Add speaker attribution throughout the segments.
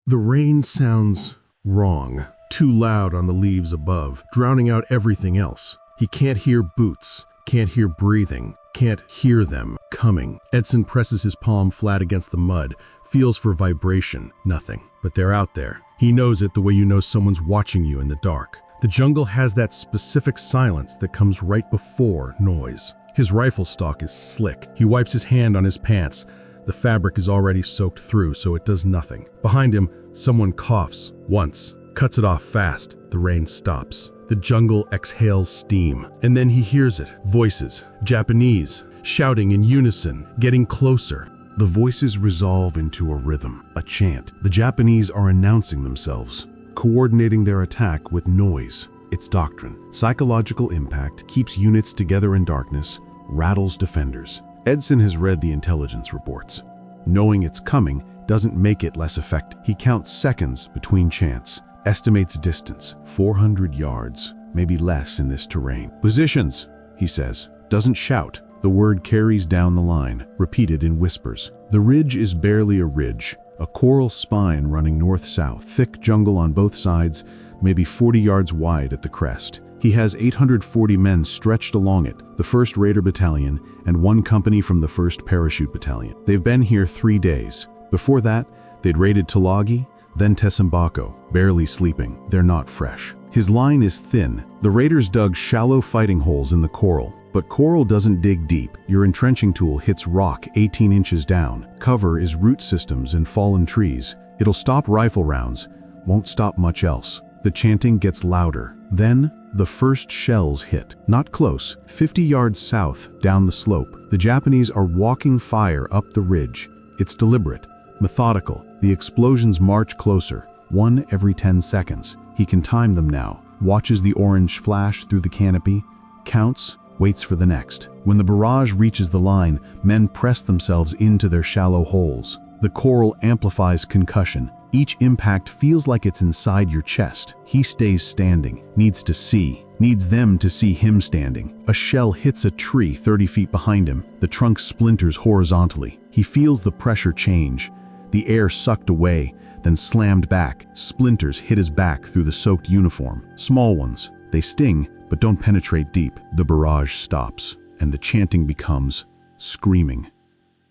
Speaker 1: The rain sounds wrong, too loud on the leaves above, drowning out everything else. He can't hear boots, can't hear breathing, can't hear them coming. Edson presses his palm flat against the mud, feels for vibration, nothing. But they're out there. He knows it the way you know someone's watching you in the dark. The jungle has that specific silence that comes right before noise. His rifle stock is slick. He wipes his hand on his pants. The fabric is already soaked through, so it does nothing. Behind him, someone coughs once, cuts it off fast. The rain stops. The jungle exhales steam, and then he hears it. Voices, Japanese, shouting in unison, getting closer. The voices resolve into a rhythm, a chant. The Japanese are announcing themselves, coordinating their attack with noise. It's Doctrine. Psychological impact keeps units together in darkness, rattles defenders. Edson has read the intelligence reports. Knowing it's coming doesn't make it less effective. He counts seconds between chants, estimates distance, 400 yards, maybe less in this terrain. Positions, he says, doesn't shout. The word carries down the line, repeated in whispers. The ridge is barely a ridge, a coral spine running north-south, thick jungle on both sides, maybe 40 yards wide at the crest. He has 840 men stretched along it, the 1st Raider Battalion and 1 company from the 1st Parachute Battalion. They've been here 3 days. Before that, they'd raided Tulagi, then Tesambaco, barely sleeping. They're not fresh. His line is thin. The raiders dug shallow fighting holes in the coral, but coral doesn't dig deep. Your entrenching tool hits rock 18 inches down. Cover is root systems and fallen trees. It'll stop rifle rounds, won't stop much else. The chanting gets louder. Then, the first shells hit. Not close, 50 yards south, down the slope. The Japanese are walking fire up the ridge. It's deliberate, methodical. The explosions march closer, 1 every 10 seconds. He can time them now. Watches the orange flash through the canopy, counts, waits for the next. When the barrage reaches the line, men press themselves into their shallow holes. The coral amplifies concussion. Each impact feels like it's inside your chest. He stays standing, needs them to see him standing. A shell hits a tree 30 feet behind him. The trunk splinters horizontally. He feels the pressure change. The air sucked away, then slammed back. Splinters hit his back through the soaked uniform. Small ones. They sting, but don't penetrate deep. The barrage stops, and the chanting becomes screaming.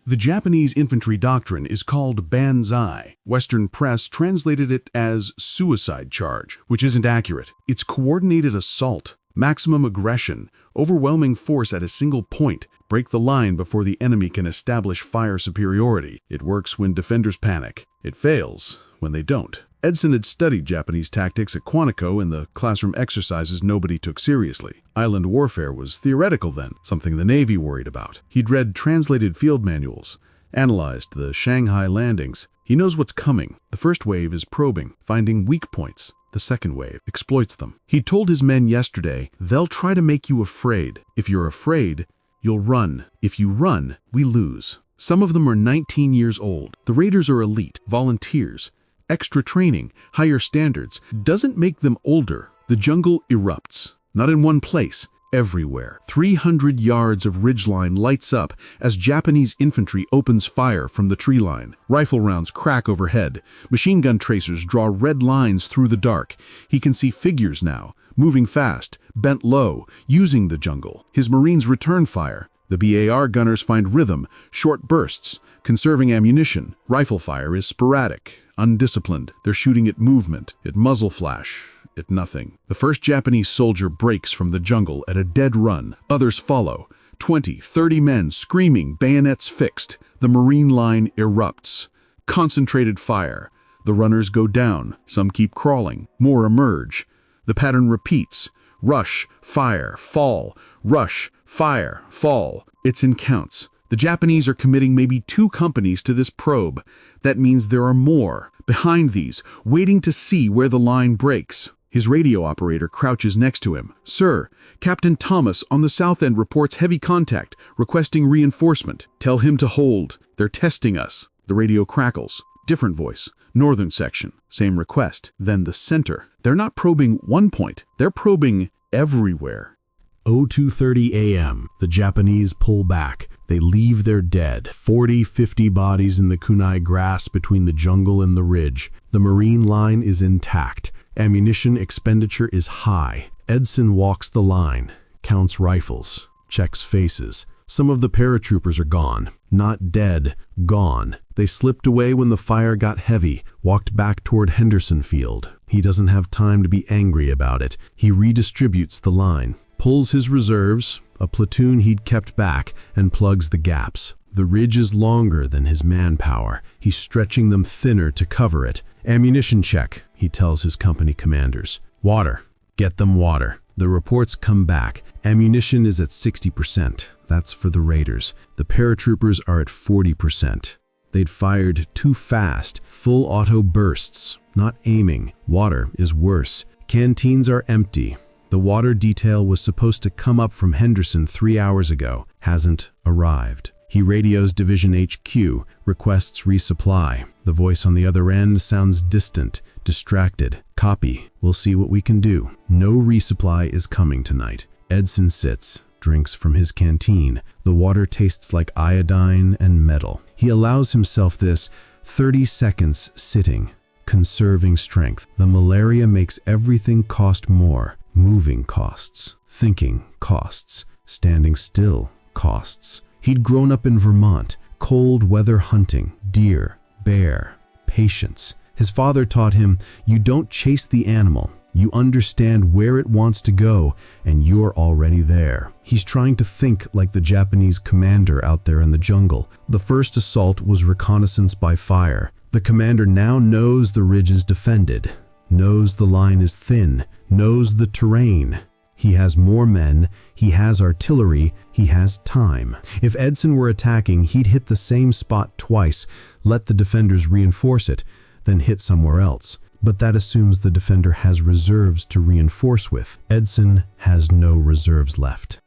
Speaker 1: The Japanese infantry doctrine is called Banzai. Western press translated it as suicide charge, which isn't accurate. It's coordinated assault, maximum aggression, overwhelming force at a single point, break the line before the enemy can establish fire superiority. It works when defenders panic. It fails when they don't. Edson had studied Japanese tactics at Quantico in the classroom exercises nobody took seriously. Island warfare was theoretical then, something the Navy worried about. He'd read translated field manuals, analyzed the Shanghai landings. He knows what's coming. The first wave is probing, finding weak points. The second wave exploits them. He told his men yesterday, they'll try to make you afraid. If you're afraid, you'll run. If you run, we lose. Some of them are 19 years old. The raiders are elite, volunteers. Extra training, higher standards, doesn't make them older. The jungle erupts, not in one place, everywhere. 300 yards of ridgeline lights up as Japanese infantry opens fire from the tree line. Rifle rounds crack overhead. Machine gun tracers draw red lines through the dark. He can see figures now, moving fast, bent low, using the jungle. His Marines return fire. The BAR gunners find rhythm, short bursts, conserving ammunition. Rifle fire is sporadic, undisciplined. They're shooting at movement, at muzzle flash, at nothing. The first Japanese soldier breaks from the jungle at a dead run. Others follow. 20, 30 men screaming, bayonets fixed. The Marine line erupts. Concentrated fire. The runners go down. Some keep crawling. More emerge. The pattern repeats. Rush, fire, fall. Rush, fire, fall. It's in counts. The Japanese are committing maybe 2 companies to this probe. That means there are more behind these, waiting to see where the line breaks. His radio operator crouches next to him. Sir, Captain Thomas on the south end reports heavy contact, requesting reinforcement. Tell him to hold. They're testing us. The radio crackles. Different voice. Northern section. Same request. Then the center. They're not probing one point. They're probing everywhere. 02:30 a.m. The Japanese pull back, They leave their dead. 40, 50 bodies in the kunai grass between the jungle and the ridge. The Marine line is intact. Ammunition expenditure is high. Edson walks the line, counts rifles, checks faces. Some of the paratroopers are gone. Not dead, gone. They slipped away when the fire got heavy, walked back toward Henderson Field. He doesn't have time to be angry about it. He redistributes the line, pulls his reserves, a platoon he'd kept back, and plugs the gaps. The ridge is longer than his manpower. He's stretching them thinner to cover it. Ammunition check, he tells his company commanders. Water. Get them water. The reports come back. Ammunition is at 60%. That's for the raiders. The paratroopers are at 40%. They'd fired too fast. Full auto bursts. Not aiming. Water is worse. Canteens are empty. The water detail was supposed to come up from Henderson 3 hours ago. Hasn't arrived. He radios Division HQ, requests resupply. The voice on the other end sounds distant, distracted. Copy. We'll see what we can do. No resupply is coming tonight. Edson sits, drinks from his canteen. The water tastes like iodine and metal. He allows himself this 30 seconds sitting, conserving strength. The malaria makes everything cost more. Moving costs. Thinking costs. Standing still costs. He'd grown up in Vermont, cold weather hunting, deer, bear, patience. His father taught him, you don't chase the animal. You understand where it wants to go, and you're already there. He's trying to think like the Japanese commander out there in the jungle. The first assault was reconnaissance by fire. The commander now knows the ridge is defended, knows the line is thin, knows the terrain. He has more men, he has artillery, he has time. If Edson were attacking, he'd hit the same spot twice, let the defenders reinforce it, then hit somewhere else. But that assumes the defender has reserves to reinforce with. Edson has no reserves left.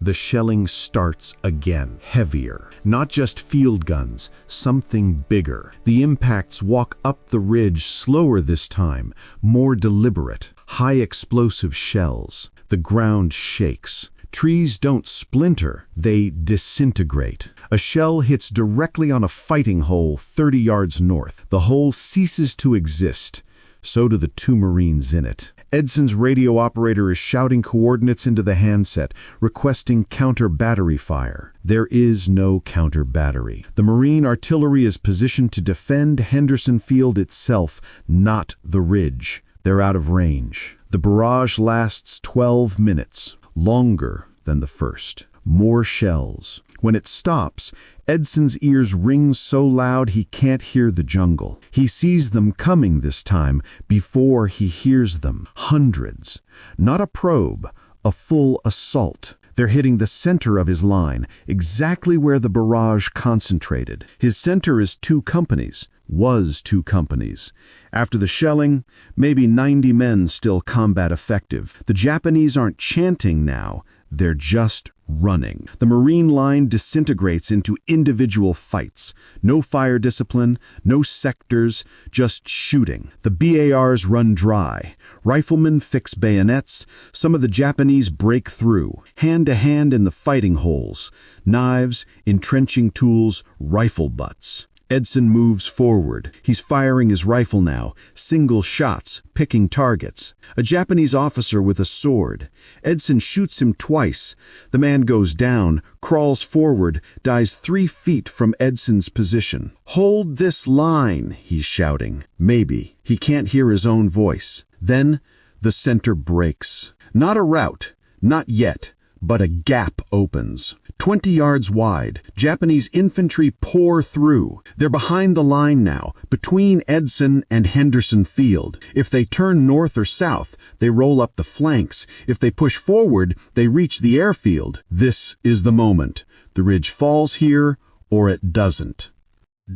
Speaker 1: The shelling starts again, heavier. Not just field guns, something bigger. The impacts walk up the ridge slower this time, more deliberate. High explosive shells. The ground shakes. Trees don't splinter, they disintegrate. A shell hits directly on a fighting hole 30 yards north. The hole ceases to exist. So do the 2 Marines in it. Edson's radio operator is shouting coordinates into the handset, requesting counter-battery fire. There is no counter-battery. The Marine artillery is positioned to defend Henderson Field itself, not the ridge. They're out of range. The barrage lasts 12 minutes, longer than the first. More shells. When it stops, Edson's ears ring so loud he can't hear the jungle. He sees them coming this time before he hears them. Hundreds. Not a probe, a full assault. They're hitting the center of his line, exactly where the barrage concentrated. His center is 2 companies. Was 2 companies. After the shelling, maybe 90 men still combat effective. The Japanese aren't chanting now, they're just running. The Marine line disintegrates into individual fights. No fire discipline, no sectors, just shooting. The BARs run dry. Riflemen fix bayonets. Some of the Japanese break through, hand to hand in the fighting holes. Knives, entrenching tools, rifle butts. Edson moves forward. He's firing his rifle now, single shots, picking targets. A Japanese officer with a sword. Edson shoots him twice. The man goes down, crawls forward, dies 3 feet from Edson's position. "Hold this line," he's shouting. Maybe. He can't hear his own voice. Then the center breaks. Not a rout, not yet, but a gap opens. 20 yards wide, Japanese infantry pour through. They're behind the line now, between Edson and Henderson Field. If they turn north or south, they roll up the flanks. If they push forward, they reach the airfield. This is the moment. The ridge falls here, or it doesn't.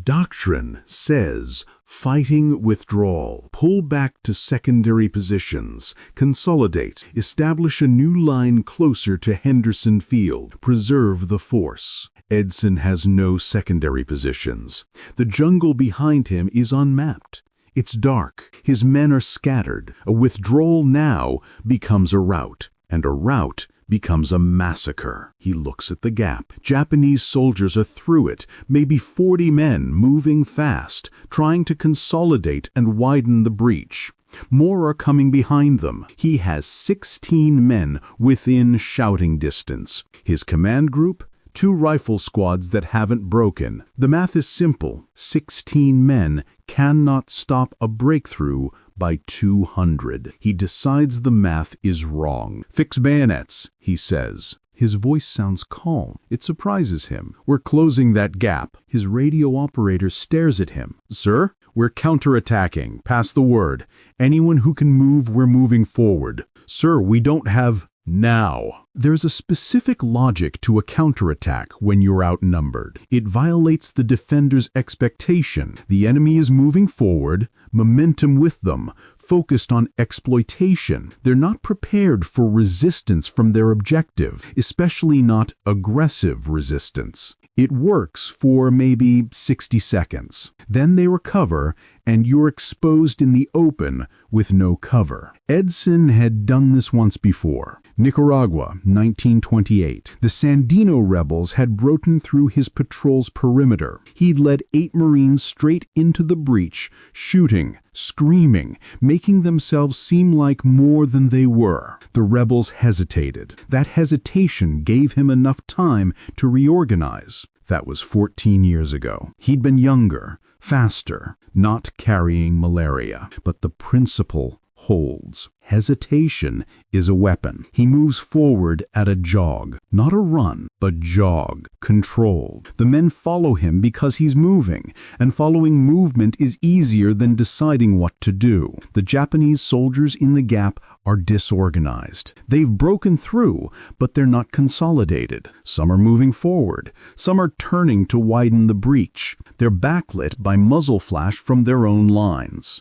Speaker 2: Doctrine says, fighting withdrawal, pull back to secondary positions, consolidate, establish a new line closer to Henderson Field, preserve the force. Edson has no secondary positions. The jungle behind him is unmapped. It's dark. His men are scattered. A withdrawal now becomes a rout, and a rout becomes a massacre. He looks at the gap. Japanese soldiers are through it, maybe 40 men moving fast, trying to consolidate and widen the breach. More are coming behind them. He has 16 men within shouting distance. His command group? 2 rifle squads that haven't broken. The math is simple. 16 men cannot stop a breakthrough by 200. He decides the math is wrong. "Fix bayonets," he says. His voice sounds calm. It surprises him. "We're closing that gap." His radio operator stares at him. "Sir, we're counterattacking. Pass the word. Anyone who can move, we're moving forward." "Sir, we don't have..." "Now." There's a specific logic to a counterattack when you're outnumbered. It violates the defender's expectation. The enemy is moving forward, momentum with them, focused on exploitation. They're not prepared for resistance from their objective, especially not aggressive resistance. It works for maybe 60 seconds. Then they recover, and you're exposed in the open with no cover. Edson had done this once before. Nicaragua, 1928. The Sandino rebels had broken through his patrol's perimeter. He'd led 8 Marines straight into the breach, shooting, screaming, making themselves seem like more than they were. The rebels hesitated. That hesitation gave him enough time to reorganize. That was 14 years ago. He'd been younger, faster, not carrying malaria. But the principle holds. Hesitation is a weapon. He moves forward at a jog, not a run, but jog, controlled. The men follow him because he's moving, and following movement is easier than deciding what to do. The Japanese soldiers in the gap are disorganized. They've broken through, but they're not consolidated. Some are moving forward. Some are turning to widen the breach. They're backlit by muzzle flash from their own lines.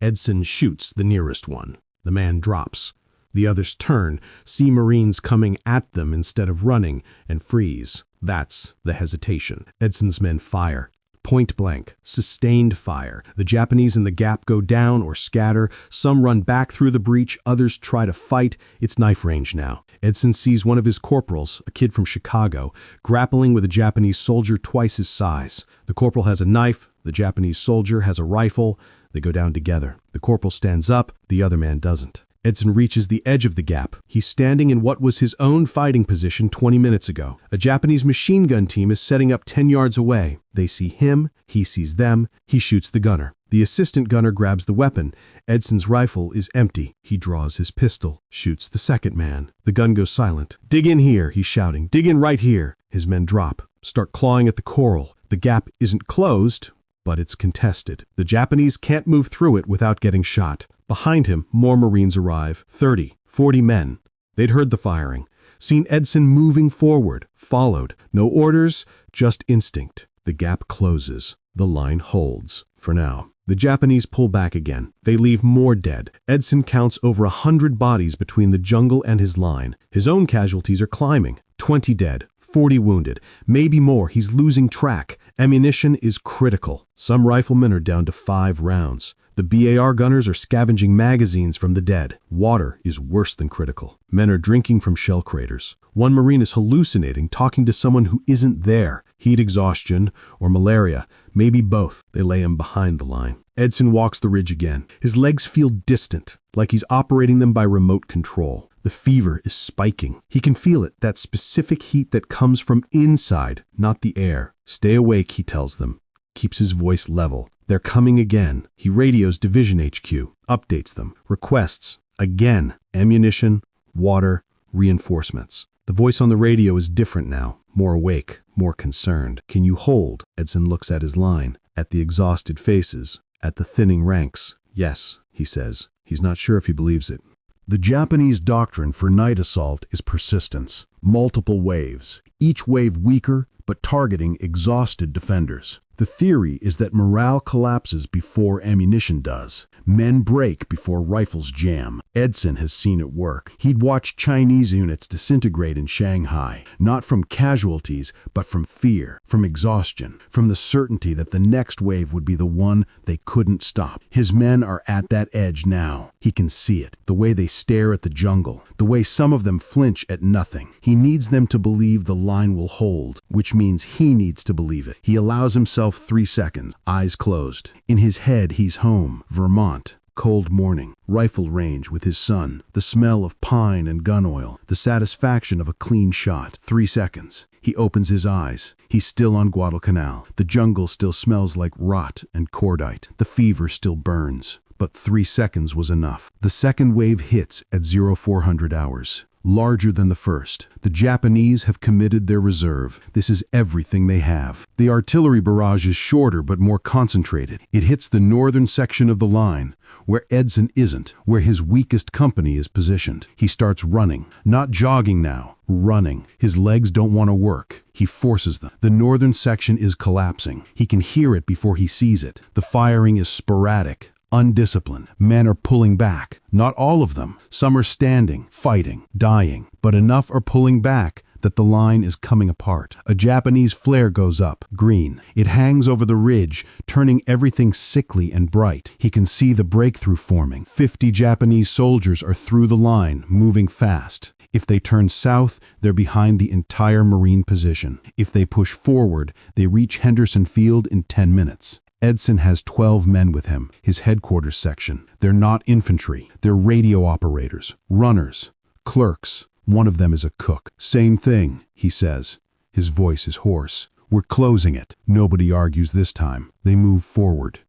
Speaker 1: Edson shoots the nearest one. The man drops. The others turn, see Marines coming at them instead of running, and freeze. That's the hesitation. Edson's men fire. Point blank, sustained fire. The Japanese in the gap go down or scatter. Some run back through the breach, others try to fight. It's knife range now. Edson sees one of his corporals, a kid from Chicago, grappling with a Japanese soldier twice his size. The corporal has a knife, the Japanese soldier has a rifle. They go down together. The corporal stands up, the other man doesn't. Edson reaches the edge of the gap. He's standing in what was his own fighting position 20 minutes ago. A Japanese machine gun team is setting up 10 yards away. They see him, he sees them, he shoots the gunner. The assistant gunner grabs the weapon. Edson's rifle is empty. He draws his pistol, shoots the second man. The gun goes silent. "Dig in here," he's shouting. "Dig in right here." His men drop, start clawing at the coral. The gap isn't closed, but it's contested. The Japanese can't move through it without getting shot. Behind him, more Marines arrive. 30, 40 men. They'd heard the firing, seen Edson moving forward, followed. No orders, just instinct. The gap closes. The line holds. For now. The Japanese pull back again. They leave more dead. Edson counts over 100 bodies between the jungle and his line. His own casualties are climbing. 20 dead. 40 wounded, maybe more. He's losing track. Ammunition is critical. Some riflemen are down to 5 rounds. The BAR gunners are scavenging magazines from the dead. Water is worse than critical. Men are drinking from shell craters. One Marine is hallucinating, talking to someone who isn't there. Heat exhaustion or malaria, maybe both. They lay him behind the line. Edson walks the ridge again. His legs feel distant, like he's operating them by remote control. The fever is spiking. He can feel it, that specific heat that comes from inside, not the air. Stay awake, he tells them. Keeps his voice level. They're coming again. He radios Division HQ, updates them, requests, again, ammunition, water, reinforcements. The voice on the radio is different now, more awake, more concerned. "Can you hold?" Edson looks at his line, at the exhausted faces, at the thinning ranks. "Yes," he says. He's not sure if he believes it.
Speaker 2: The Japanese doctrine for night assault is persistence. Multiple waves, each wave weaker but targeting exhausted defenders. The theory is that morale collapses before ammunition does. Men break before rifles jam. Edson has seen it work. He'd watched Chinese units disintegrate in Shanghai, not from casualties, but from fear, from exhaustion, from the certainty that the next wave would be the one they couldn't stop. His men are at that edge now.
Speaker 1: He can see it, the way they stare at the jungle, the way some of them flinch at nothing. He needs them to believe the line will hold, which means he needs to believe it. He allows himself 3 seconds, eyes closed. In his head, he's home, Vermont. Cold morning, rifle range with his son, the smell of pine and gun oil, the satisfaction of a clean shot. 3 seconds. He opens his eyes. He's still on Guadalcanal. The jungle still smells like rot and cordite. The fever still burns. But 3 seconds was enough. The second wave hits at 0400 hours. Larger than the first. The Japanese have committed their reserve. This is everything they have. The artillery barrage is shorter but more concentrated. It hits the northern section of the line, where Edson isn't, where his weakest company is positioned. He starts running. Not jogging now, running. His legs don't want to work. He forces them. The northern section is collapsing. He can hear it before he sees it. The firing is sporadic. Undisciplined. Men are pulling back. Not all of them. Some are standing, fighting, dying. But enough are pulling back that the line is coming apart. A Japanese flare goes up, green. It hangs over the ridge, turning everything sickly and bright. He can see the breakthrough forming. 50 Japanese soldiers are through the line, moving fast. If they turn south, they're behind the entire Marine position. If they push forward, they reach Henderson Field in 10 minutes. Edson has 12 men with him, his headquarters section. They're not infantry. They're radio operators, runners, clerks. One of them is a cook. Same thing, he says. His voice is hoarse. We're closing it. Nobody argues this time. They move forward.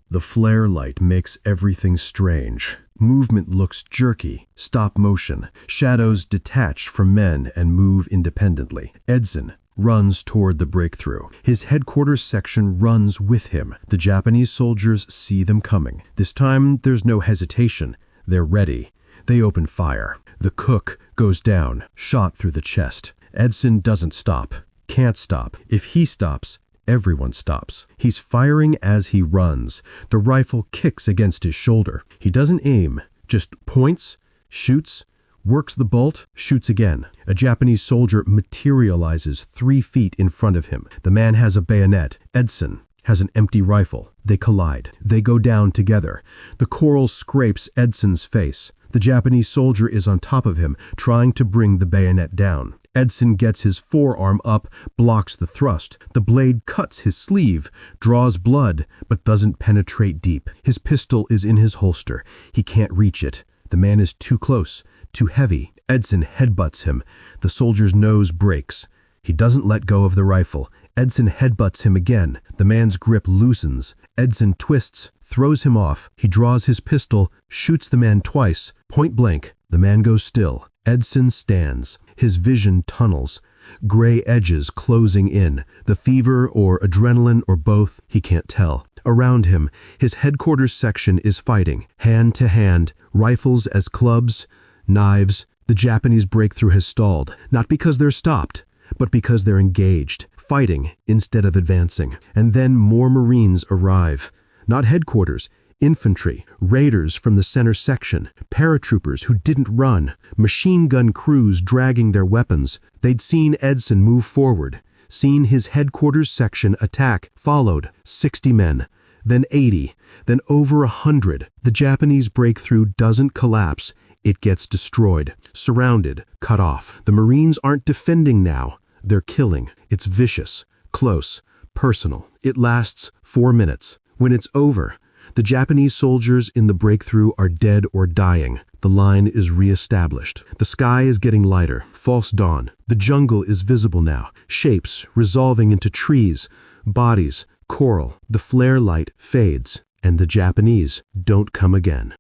Speaker 1: The flare light makes everything strange. Movement looks jerky, stop motion. Shadows detach from men and move independently. Edson runs toward the breakthrough. His headquarters section runs with him. The Japanese soldiers see them coming. This time, there's no hesitation. They're ready. They open fire. The cook goes down, shot through the chest. Edson doesn't stop. Can't stop. If he stops, everyone stops. He's firing as he runs. The rifle kicks against his shoulder. He doesn't aim, just points, shoots, works the bolt, shoots again. A Japanese soldier materializes 3 feet in front of him. The man has a bayonet. Edson has an empty rifle. They collide. They go down together. The coral scrapes Edson's face. The Japanese soldier is on top of him, trying to bring the bayonet down. Edson gets his forearm up, blocks the thrust. The blade cuts his sleeve, draws blood, but doesn't penetrate deep. His pistol is in his holster. He can't reach it. The man is too close, too heavy. Edson headbutts him. The soldier's nose breaks. He doesn't let go of the rifle. Edson headbutts him again. The man's grip loosens. Edson twists, throws him off. He draws his pistol, shoots the man twice, point blank. The man goes still. Edson stands. His vision tunnels. Gray edges closing in. The fever or adrenaline or both, he can't tell. Around him, his headquarters section is fighting, hand to hand, rifles as clubs, knives. The Japanese breakthrough has stalled, not because they're stopped, but because they're engaged, fighting instead of advancing. And then more Marines arrive. Not headquarters, infantry, raiders from the center section, paratroopers who didn't run, machine gun crews dragging their weapons. They'd seen Edson move forward, seen his headquarters section attack, followed 60 men, then 80, then over 100. The Japanese breakthrough doesn't collapse. It gets destroyed, surrounded, cut off. The Marines aren't defending now. They're killing. It's vicious, close, personal. It lasts 4 minutes. When it's over, the Japanese soldiers in the breakthrough are dead or dying. The line is reestablished. The sky is getting lighter, false dawn. The jungle is visible now, shapes resolving into trees, bodies, coral. The flare light fades, and the Japanese don't come again.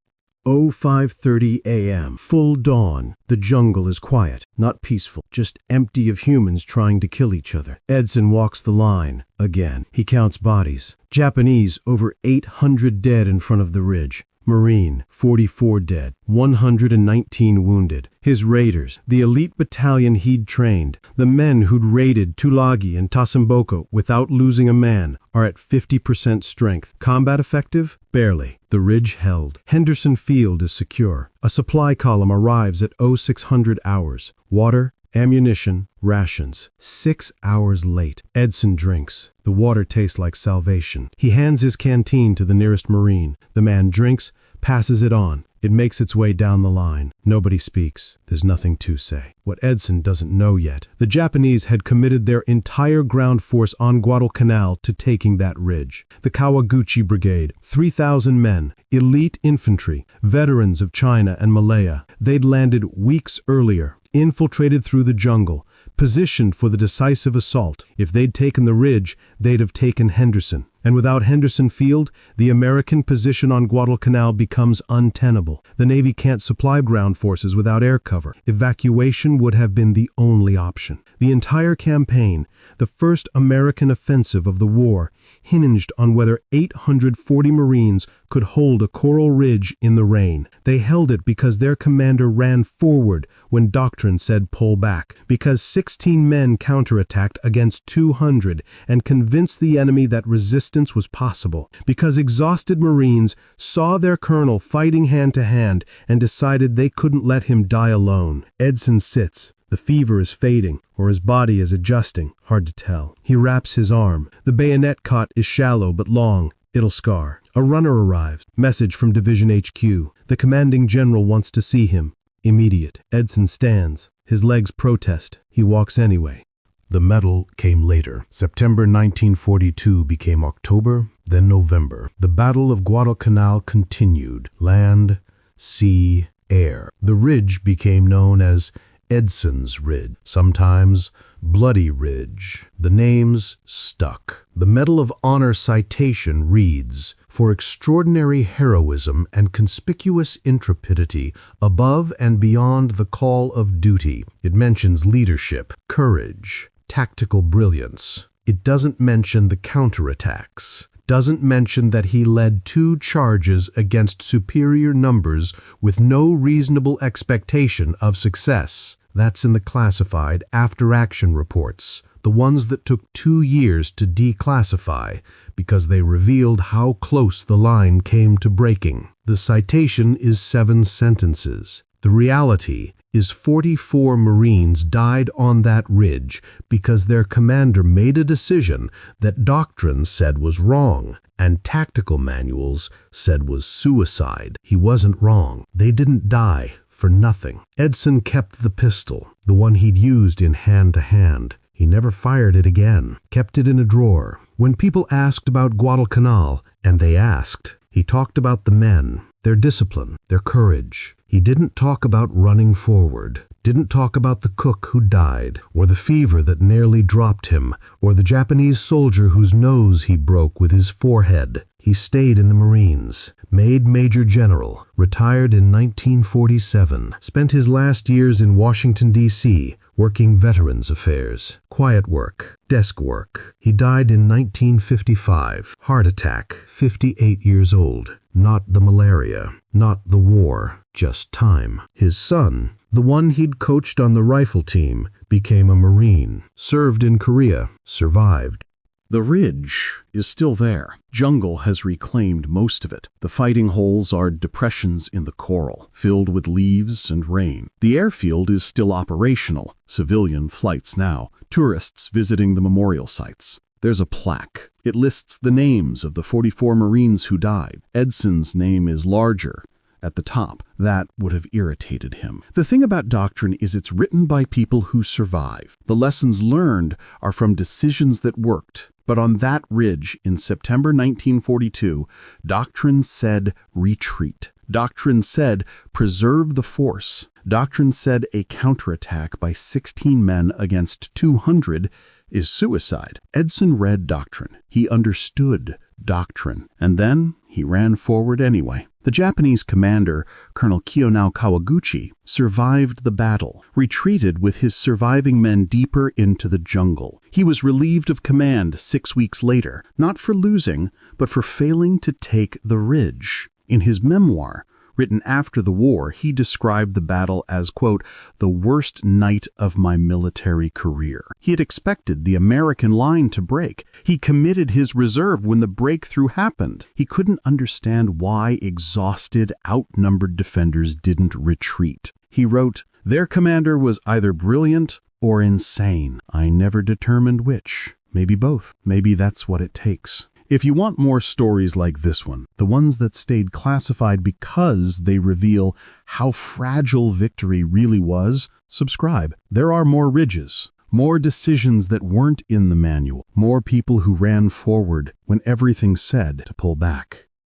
Speaker 1: 05:30 a.m. Full dawn. The jungle is quiet, not peaceful, just empty of humans trying to kill each other. Edson walks the line again. He counts bodies. Japanese, over 800 dead in front of the ridge. Marine, 44 dead, 119 wounded. His raiders, the elite battalion he'd trained, the men who'd raided Tulagi and Tasamboko without losing a man, are at 50% strength. Combat effective? Barely. The ridge held. Henderson Field is secure. A supply column arrives at 0600 hours. Water, ammunition, rations. 6 hours late. Edson drinks. The water tastes like salvation. He hands his canteen to the nearest Marine. The man drinks, passes it on. It makes its way down the line. Nobody speaks. There's nothing to say. What Edson doesn't know yet, the Japanese had committed their entire ground force on Guadalcanal to taking that ridge. The Kawaguchi Brigade, 3,000 men, elite infantry, veterans of China and Malaya. They'd landed weeks earlier, infiltrated through the jungle, positioned for the decisive assault. If they'd taken the ridge, they'd have taken Henderson. And without Henderson Field, the American position on Guadalcanal becomes untenable. The Navy can't supply ground forces without air cover. Evacuation would have been the only option. The entire campaign, the first American offensive of the war, hinged on whether 840 Marines could hold a coral ridge in the rain. They held it because their commander ran forward when Doctrine said pull back, because 16 men counterattacked against 200 and convinced the enemy that resistance was possible, because exhausted Marines saw their colonel fighting hand to hand and decided they couldn't let him die alone. Edson sits. The fever is fading, or his body is adjusting, hard to tell. He wraps his arm. The bayonet cut is shallow but long. It'll scar. A runner arrives. Message from Division HQ. The commanding general wants to see him. Immediate. Edson stands. His legs protest. He walks anyway. The medal came later. September 1942 became October, then November. The Battle of Guadalcanal continued. Land, sea, air. The ridge became known as Edson's Ridge, sometimes Bloody Ridge. The names stuck. The Medal of Honor citation reads, "For extraordinary heroism and conspicuous intrepidity above and beyond the call of duty." It mentions leadership, courage, tactical brilliance. It doesn't mention the counterattacks. Doesn't mention that he led 2 charges against superior numbers with no reasonable expectation of success. That's in the classified after-action reports, the ones that took 2 years to declassify because they revealed how close the line came to breaking. The citation is 7 sentences. The reality is 44 Marines died on that ridge because their commander made a decision that Doctrine said was wrong and tactical manuals said was suicide. He wasn't wrong. They didn't die for nothing. Edson kept the pistol, the one he'd used in hand-to-hand. He never fired it again, kept it in a drawer. When people asked about Guadalcanal, and they asked, he talked about the men, their discipline, their courage. He didn't talk about running forward, didn't talk about the cook who died, or the fever that nearly dropped him, or the Japanese soldier whose nose he broke with his forehead. He stayed in the Marines, made Major General, retired in 1947, spent his last years in Washington, D.C., working veterans affairs, quiet work, desk work. He died in 1955, heart attack, 58 years old. Not the malaria, not the war, just time. His son, the one he'd coached on the rifle team, became a Marine, served in Korea, survived.
Speaker 2: The ridge is still there. Jungle has reclaimed most of it. The fighting holes are depressions in the coral, filled with leaves and rain. The airfield is still operational. Civilian flights now. Tourists visiting the memorial sites. There's a plaque. It lists the names of the 44 Marines who died. Edson's name is larger at the top. That would have irritated him. The thing about Doctrine is it's written by people who survive. The lessons learned are from decisions that worked. But on that ridge in September 1942, Doctrine said retreat. Doctrine said preserve the force. Doctrine said a counterattack by 16 men against 200 is suicide. Edson read Doctrine. He understood Doctrine. And then he ran forward anyway. The Japanese commander, Colonel Kawaguchi, survived the battle, retreated with his surviving men deeper into the jungle. He was relieved of command 6 weeks later, not for losing, but for failing to take the ridge. In his memoir, written after the war, he described the battle as, quote, the worst night of my military career. He had expected the American line to break. He committed his reserve when the breakthrough happened. He couldn't understand why exhausted, outnumbered defenders didn't retreat. He wrote, their commander was either brilliant or insane. I never determined which. Maybe both. Maybe that's what it takes.
Speaker 1: If you want more stories like this one, the ones that stayed classified because they reveal how fragile victory really was, subscribe. There are more ridges, more decisions that weren't in the manual, more people who ran forward when everything said to pull back.